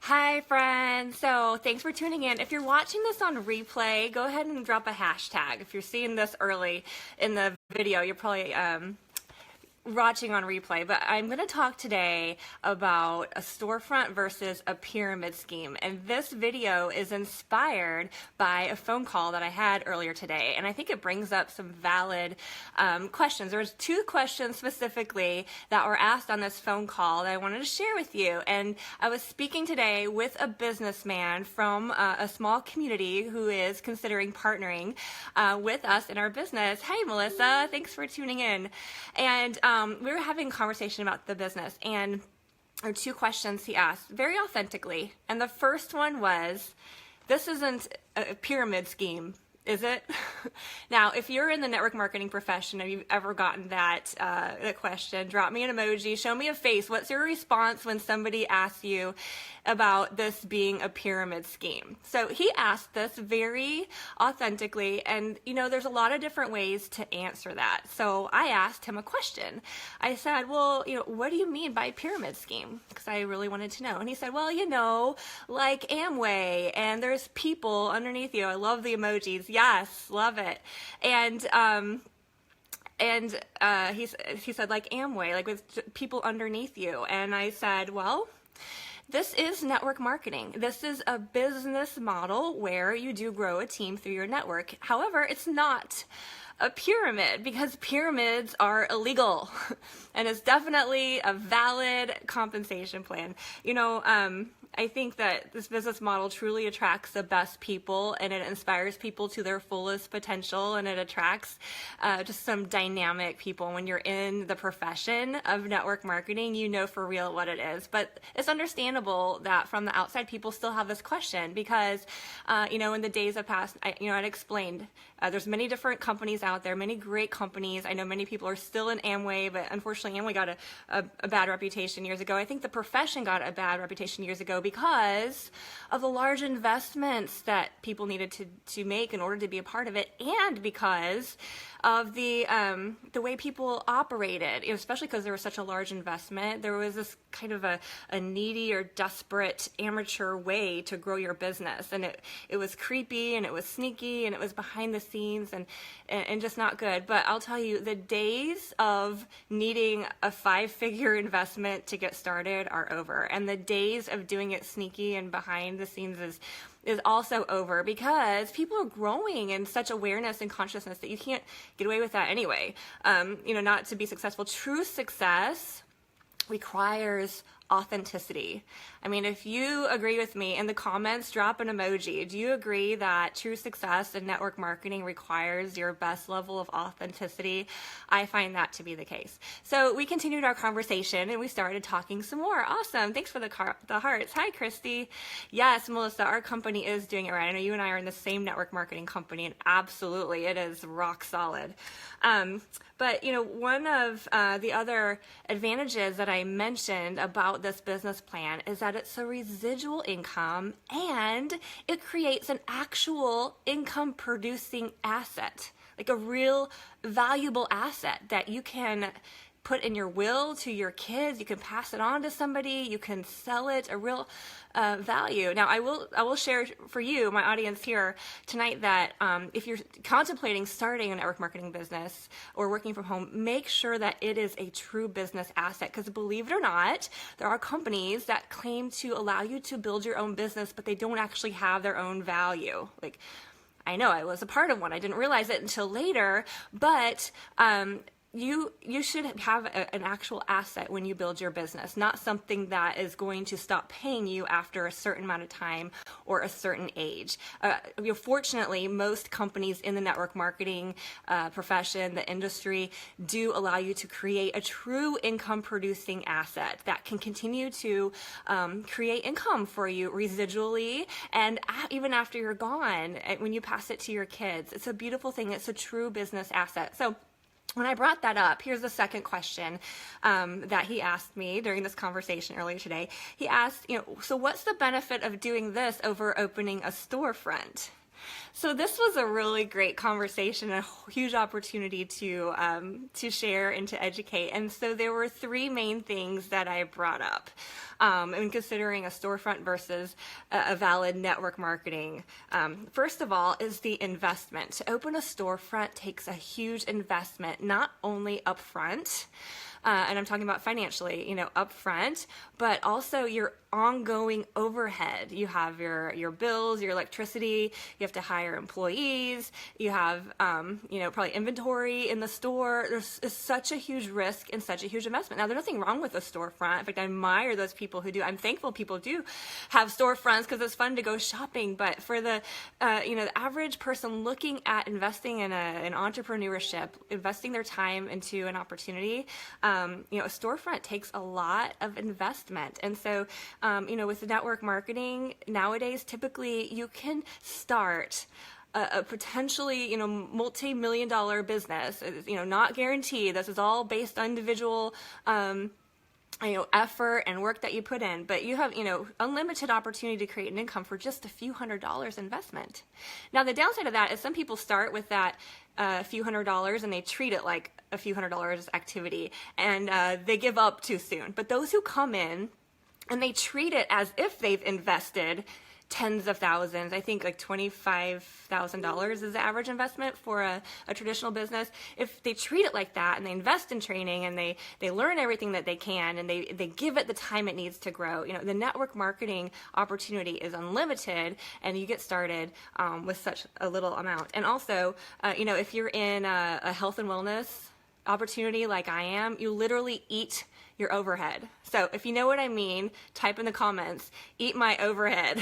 Hi friends, so thanks for tuning in. If you're watching this on replay, go ahead and drop a hashtag. If you're seeing this early in the video, you're probably watching on replay, but I'm going to talk today about a storefront versus a pyramid scheme. And this video is inspired by a phone call that I had earlier today. And I think it brings up some valid questions. There was two questions specifically that were asked on this phone call that I wanted to share with you. And I was speaking today with a businessman from a small community who is considering partnering with us in our business. Hey, Melissa, thanks for tuning in. And we were having a conversation about the business, and there were two questions he asked very authentically. And the first one was, this isn't a pyramid scheme, is it? Now, if you're in the network marketing profession and you've ever gotten that question, drop me an emoji, show me a face. What's your response when somebody asks you about this being a pyramid scheme? So he asked this very authentically, and there's a lot of different ways to answer that. So I asked him a question. I said, well, what do you mean by pyramid scheme? Because I really wanted to know. And he said, well, like Amway, and there's people underneath you. I love the emojis. Yes, love it. And he said, like Amway, like with people underneath you. And I said, well, this is network marketing. This is a business model where you do grow a team through your network. However, it's not a pyramid, because pyramids are illegal and it's definitely a valid compensation plan. I think that this business model truly attracts the best people, and it inspires people to their fullest potential, and it attracts just some dynamic people. When you're in the profession of network marketing, you know for real what it is. But it's understandable that from the outside, people still have this question because, in the days of past, I'd explained there's many different companies out there, many great companies. I know many people are still in Amway, but unfortunately Amway got a bad reputation years ago. I think the profession got a bad reputation years ago because of the large investments that people needed to make in order to be a part of it, and because of the way people operated, especially because there was such a large investment. There was this kind of a needy or desperate amateur way to grow your business, and it was creepy, and it was sneaky, and it was behind the scenes, and just not good. But I'll tell you, the days of needing a 5-figure investment to get started are over, and the days of doing it sneaky and behind the scenes is also over, because people are growing in such awareness and consciousness that you can't get away with that anyway. Not to be successful. True success requires authenticity. I mean, if you agree with me in the comments, drop an emoji. Do you agree that true success in network marketing requires your best level of authenticity? I find that to be the case. So we continued our conversation and we started talking some more. Awesome. Thanks for the hearts. Hi, Christy. Yes, Melissa, our company is doing it right. I know you and I are in the same network marketing company, and absolutely it is rock solid. But one of the other advantages that I mentioned about this business plan is that it's a residual income, and it creates an actual income producing asset, like a real valuable asset that you can put in your will to your kids. You can pass it on to somebody. You can sell it, a real value. Now, I will share for you, my audience here tonight, that if you're contemplating starting a network marketing business or working from home, make sure that it is a true business asset. Because believe it or not, there are companies that claim to allow you to build your own business, but they don't actually have their own value. Like, I know I was a part of one. I didn't realize it until later, but you should have an actual asset when you build your business, not something that is going to stop paying you after a certain amount of time or a certain age. Fortunately, most companies in the network marketing profession, the industry, do allow you to create a true income producing asset that can continue to create income for you residually, and even after you're gone, when you pass it to your kids. It's a beautiful thing. It's a true business asset. So when I brought that up, here's the second question that he asked me during this conversation earlier today. He asked, so what's the benefit of doing this over opening a storefront? So this was a really great conversation, a huge opportunity to share and to educate. And so there were three main things that I brought up in considering a storefront versus a valid network marketing. First of all is the investment. To open a storefront takes a huge investment, not only upfront, and I'm talking about financially, upfront, but also your ongoing overhead. You have your bills, your electricity, you have to hire employees, you have, probably inventory in the store. There's such a huge risk and such a huge investment. Now, there's nothing wrong with a storefront. In fact, I admire those people who do. I'm thankful people do have storefronts because it's fun to go shopping. But for the average person looking at investing in an entrepreneurship, investing their time into an opportunity, a storefront takes a lot of investment. And so, with the network marketing nowadays, typically you can start a potentially, multi-million dollar business, not guaranteed. This is all based on individual, effort and work that you put in, but you have, unlimited opportunity to create an income for just a few $100s investment. Now, the downside of that is some people start with that few $100s and they treat it like a few $100s activity, and they give up too soon. But those who come in and they treat it as if they've invested tens of thousands, I think like $25,000 is the average investment for a traditional business. If they treat it like that and they invest in training and they learn everything that they can and they give it the time it needs to grow, the network marketing opportunity is unlimited, and you get started with such a little amount. And also, if you're in a health and wellness opportunity like I am, you literally eat your overhead. So if you know what I mean, type in the comments, eat my overhead,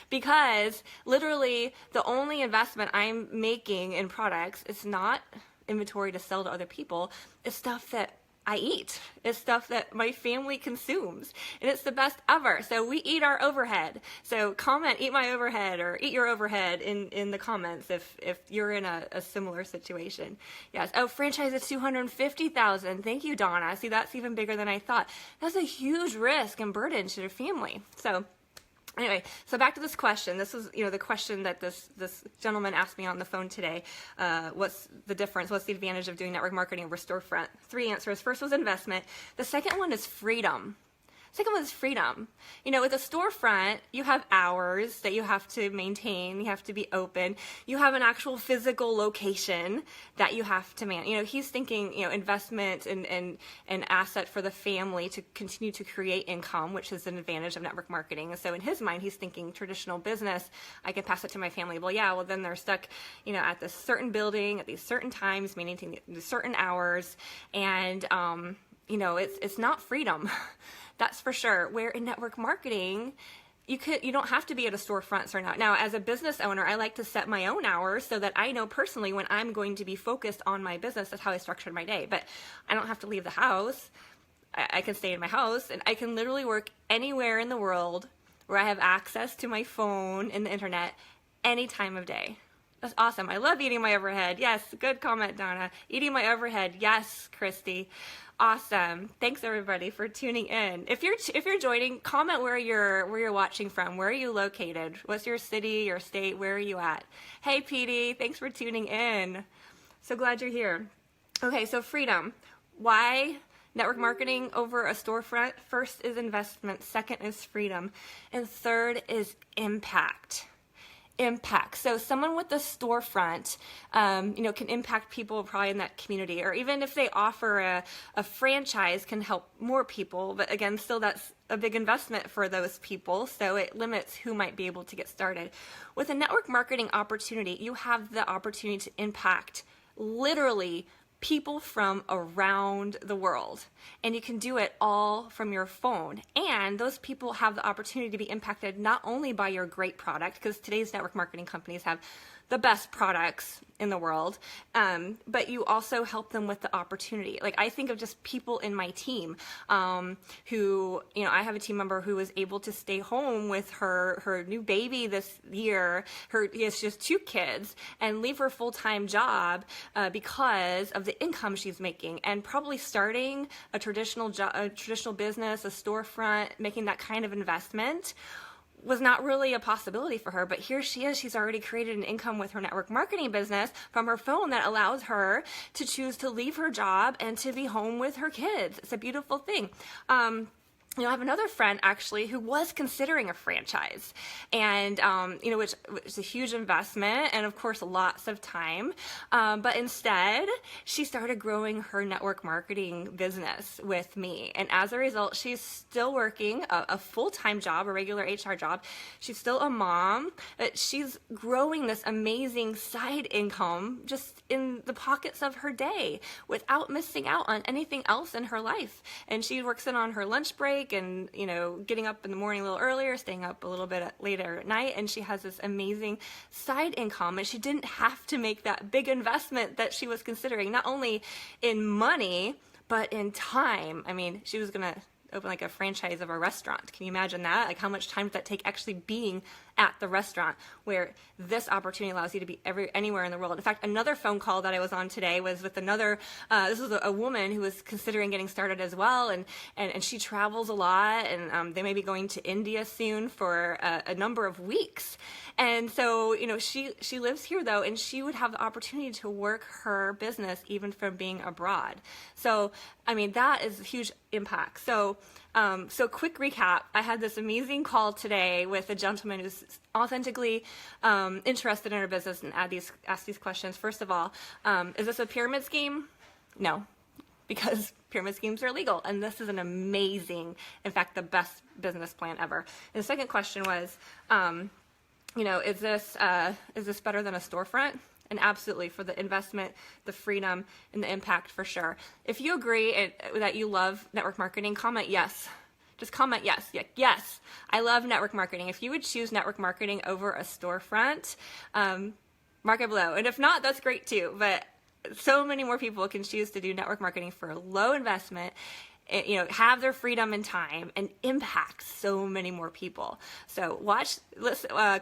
because literally the only investment I'm making in products is not inventory to sell to other people. It's stuff that I eat. It's stuff that my family consumes, and it's the best ever. So we eat our overhead. So comment, eat my overhead, or eat your overhead in the comments if you're in a similar situation. Yes. Oh, franchise is $250,000. Thank you, Donna. See, that's even bigger than I thought. That's a huge risk and burden to the family. So anyway, so back to this question. This is, the question that this gentleman asked me on the phone today. What's the difference? What's the advantage of doing network marketing over storefront? Three answers. First was investment. The second one is freedom. Second one is freedom. With a storefront, you have hours that you have to maintain. You have to be open. You have an actual physical location that you have to man. He's thinking, investment and asset for the family to continue to create income, which is an advantage of network marketing. And so in his mind, he's thinking traditional business, I can pass it to my family. Well, then they're stuck, at this certain building at these certain times, maintaining certain hours. And, it's not freedom. That's for sure. Where in network marketing, you don't have to be at a storefront or not. Now, as a business owner, I like to set my own hours so that I know personally when I'm going to be focused on my business. That's how I structured my day. But I don't have to leave the house. I can stay in my house, and I can literally work anywhere in the world where I have access to my phone and the internet any time of day. That's awesome. I love eating my overhead. Yes, good comment, Donna. Eating my overhead. Yes, Christy. Awesome. Thanks everybody for tuning in. If you're joining, comment where you're watching from. Where are you located? What's your city, your state? Where are you at? Hey, Petey. Thanks for tuning in. So glad you're here. Okay, so freedom. Why network marketing over a storefront? First is investment. Second is freedom. And third is impact. So someone with a storefront, can impact people probably in that community, or even if they offer a franchise, can help more people. But again, still that's a big investment for those people, so it limits who might be able to get started. With a network marketing opportunity, you have the opportunity to impact literally people from around the world, and you can do it all from your phone. And those people have the opportunity to be impacted not only by your great product, because today's network marketing companies have the best products in the world, but you also help them with the opportunity. Like, I think of just people in my team who, I have a team member who was able to stay home with her new baby this year. She has 2 kids, and leave her full-time job because of the income she's making, and probably starting a traditional business, a storefront, making that kind of investment was not really a possibility for her, but here she is. She's already created an income with her network marketing business from her phone that allows her to choose to leave her job and to be home with her kids. It's a beautiful thing. I have another friend actually who was considering a franchise, and which is a huge investment and of course lots of time. But instead, she started growing her network marketing business with me, and as a result, she's still working a full-time job, a regular HR job. She's still a mom. She's growing this amazing side income just in the pockets of her day without missing out on anything else in her life. And she works it on her lunch break, and getting up in the morning a little earlier, staying up a little bit later at night, and she has this amazing side income, and she didn't have to make that big investment that she was considering, not only in money but in time. I mean, she was gonna open like a franchise of a restaurant. Can you imagine that? Like, how much time does that take actually being at the restaurant, where this opportunity allows you to be anywhere in the world? In fact, another phone call that I was on today was with another, this was a woman who was considering getting started as well, and she travels a lot, and they may be going to India soon for a number of weeks. And so, she lives here though, and she would have the opportunity to work her business even from being abroad. So, I mean, that is a huge impact. So quick recap, I had this amazing call today with a gentleman who's authentically interested in our business and ask these questions. First of all, is this a pyramid scheme? No, because pyramid schemes are illegal, and this is an amazing, in fact, the best business plan ever. And the second question was, is this better than a storefront? And absolutely, for the investment, the freedom, and the impact, for sure. If you agree that you love network marketing, comment yes. Just comment yes. Yes, I love network marketing. If you would choose network marketing over a storefront, mark it below. And if not, that's great too. But so many more people can choose to do network marketing for a low investment, have their freedom and time, and impact so many more people. So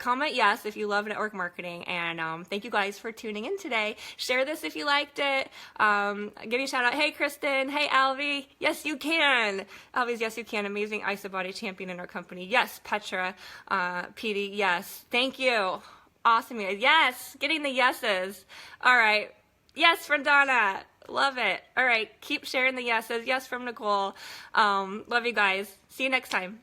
comment yes if you love network marketing, and thank you guys for tuning in today. Share this if you liked it. Give me a shout out. Hey Kristen, hey Alvi, yes you can. Alvi's yes you can, amazing ISOBody champion in our company. Yes, Petra, PD, yes, thank you. Awesome, yes, getting the yeses. All right, yes from Donna. Love it. All right. Keep sharing the yeses. Yes from Nicole. Love you guys. See you next time.